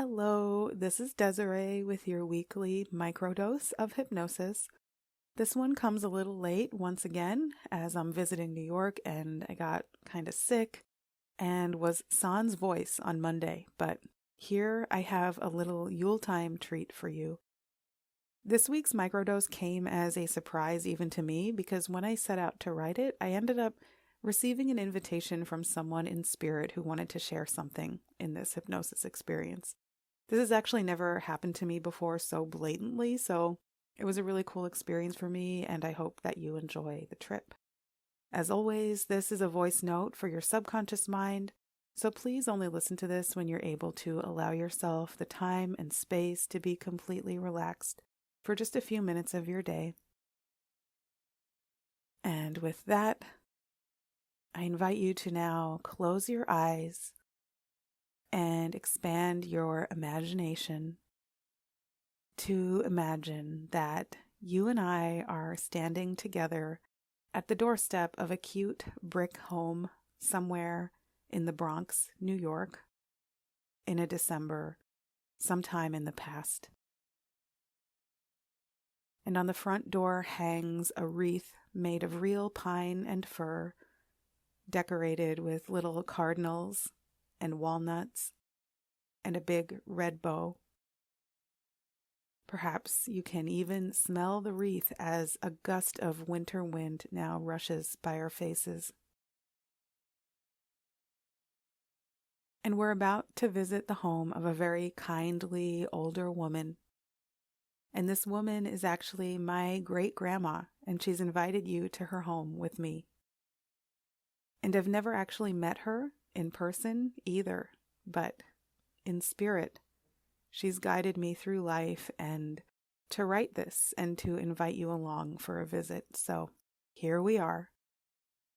Hello, this is Desiree with your weekly microdose of hypnosis. This one comes a little late once again as I'm visiting New York and I got kind of sick and was sans voice on Monday, but here I have a little Yuletime treat for you. This week's microdose came as a surprise even to me because when I set out to write it, I ended up receiving an invitation from someone in spirit who wanted to share something in this hypnosis experience. This has actually never happened to me before so blatantly, so it was a really cool experience for me, and I hope that you enjoy the trip. As always, this is a voice note for your subconscious mind, so please only listen to this when you're able to allow yourself the time and space to be completely relaxed for just a few minutes of your day. And with that, I invite you to now close your eyes and expand your imagination to imagine that you and I are standing together at the doorstep of a cute brick home somewhere in the Bronx, New York, in a December, sometime in the past. And on the front door hangs a wreath made of real pine and fir, decorated with little cardinals and walnuts and a big red bow. Perhaps you can even smell the wreath as a gust of winter wind now rushes by our faces. And we're about to visit the home of a very kindly older woman. And this woman is actually my great-grandma, and she's invited you to her home with me. And I've never actually met her in person either, but in spirit, she's guided me through life and to write this and to invite you along for a visit. So here we are,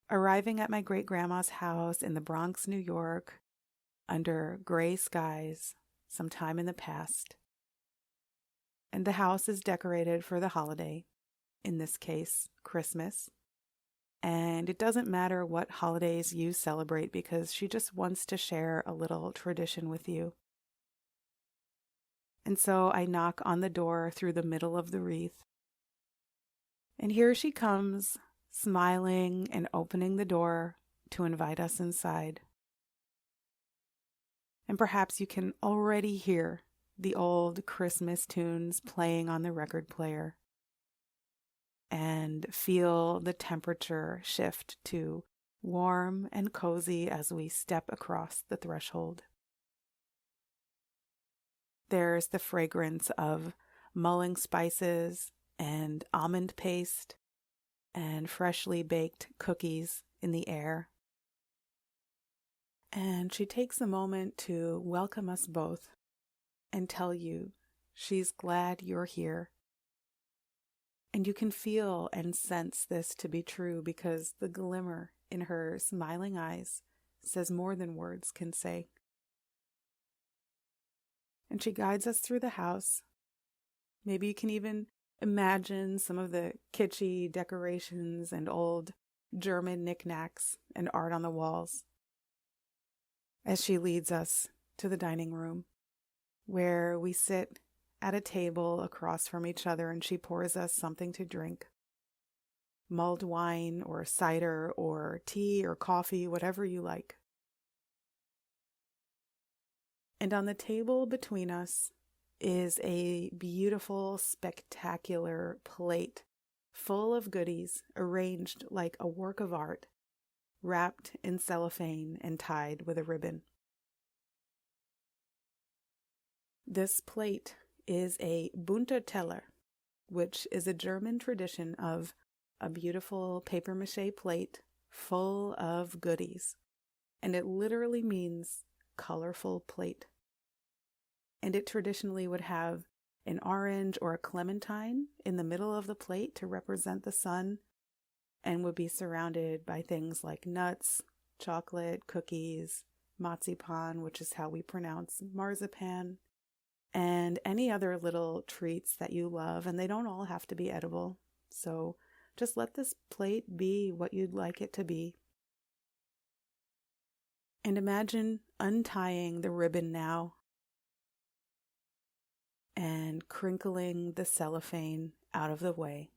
arriving at my great-grandma's house in the Bronx, New York, under gray skies sometime in the past. And the house is decorated for the holiday, in this case, Christmas. And it doesn't matter what holidays you celebrate because she just wants to share a little tradition with you. And so I knock on the door through the middle of the wreath. And here she comes, smiling and opening the door to invite us inside. And perhaps you can already hear the old Christmas tunes playing on the record player and feel the temperature shift to warm and cozy as we step across the threshold. There's the fragrance of mulling spices and almond paste and freshly baked cookies in the air. And she takes a moment to welcome us both and tell you she's glad you're here. And you can feel and sense this to be true because the glimmer in her smiling eyes says more than words can say. And she guides us through the house. Maybe you can even imagine some of the kitschy decorations and old German knickknacks and art on the walls as she leads us to the dining room, where we sit at a table across from each other and she pours us something to drink. Mulled wine or cider or tea or coffee, whatever you like. And on the table between us is a beautiful, spectacular plate full of goodies arranged like a work of art, wrapped in cellophane and tied with a ribbon. This plate is a BUNTER TELLER, which is a German tradition of a beautiful papier-mâché plate full of goodies. And it literally means colorful plate. And it traditionally would have an orange or a clementine in the middle of the plate to represent the sun, and would be surrounded by things like nuts, chocolate, cookies, marzipan, which is how we pronounce marzipan, and any other little treats that you love, and they don't all have to be edible. So just let this plate be what you'd like it to be. And imagine untying the ribbon now and crinkling the cellophane out of the way,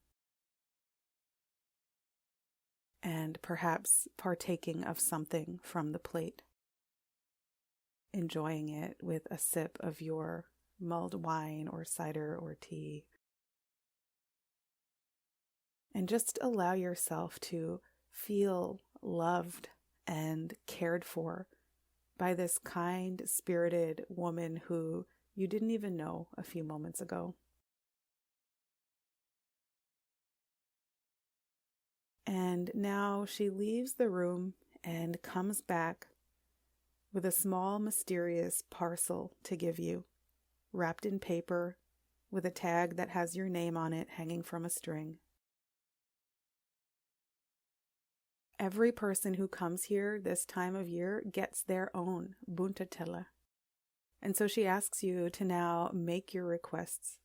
and perhaps partaking of something from the plate, enjoying it with a sip of your mulled wine or cider or tea. And just allow yourself to feel loved and cared for by this kind, spirited woman who you didn't even know a few moments ago. And now she leaves the room and comes back with a small, mysterious parcel to give you, wrapped in paper with a tag that has your name on it hanging from a string. Every person who comes here this time of year gets their own BUNTER TELLER. And so she asks you to now make your requests.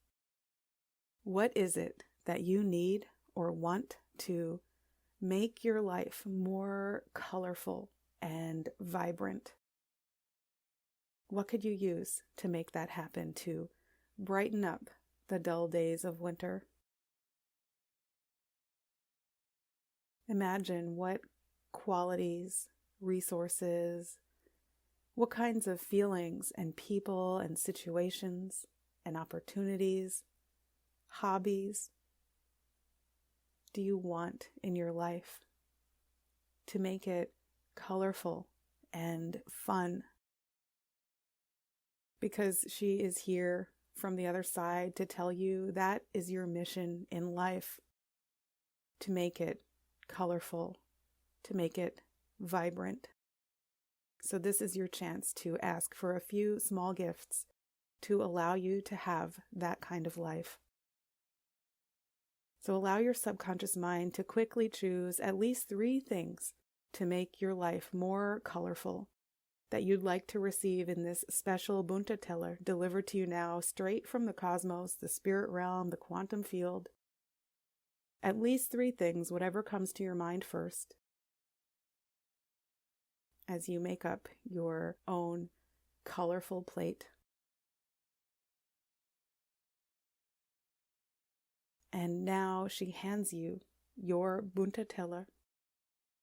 What is it that you need or want to make your life more colorful and vibrant? What could you use to make that happen, to brighten up the dull days of winter? Imagine what qualities, resources, what kinds of feelings and people and situations and opportunities, hobbies do you want in your life to make it colorful and fun? Because she is here from the other side to tell you that is your mission in life, to make it colorful, to make it vibrant. So this is your chance to ask for a few small gifts to allow you to have that kind of life. So allow your subconscious mind to quickly choose at least 3 things to make your life more colorful that you'd like to receive in this special BUNTER TELLER delivered to you now straight from the cosmos, the spirit realm, the quantum field. At least 3 things, whatever comes to your mind first, as you make up your own colorful plate. And now she hands you your BUNTER TELLER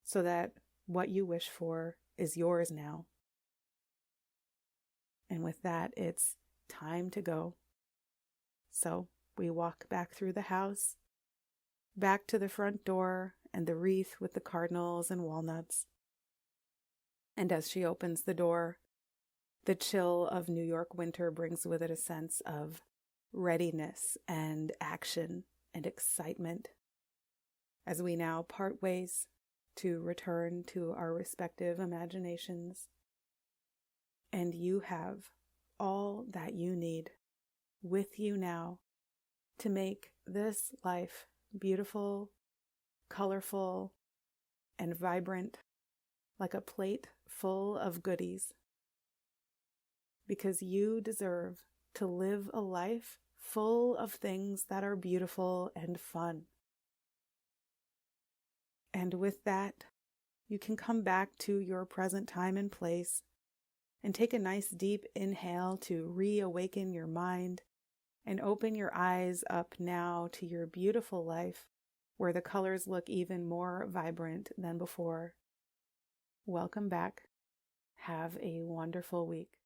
so that what you wish for is yours now. And with that, it's time to go. So we walk back through the house, back to the front door and the wreath with the cardinals and walnuts. And as she opens the door, the chill of New York winter brings with it a sense of readiness and action and excitement as we now part ways to return to our respective imaginations. And you have all that you need with you now to make this life beautiful, colorful, and vibrant, like a plate full of goodies. Because you deserve to live a life full of things that are beautiful and fun. And with that, you can come back to your present time and place and take a nice deep inhale to reawaken your mind and open your eyes up now to your beautiful life where the colors look even more vibrant than before. Welcome back. Have a wonderful week.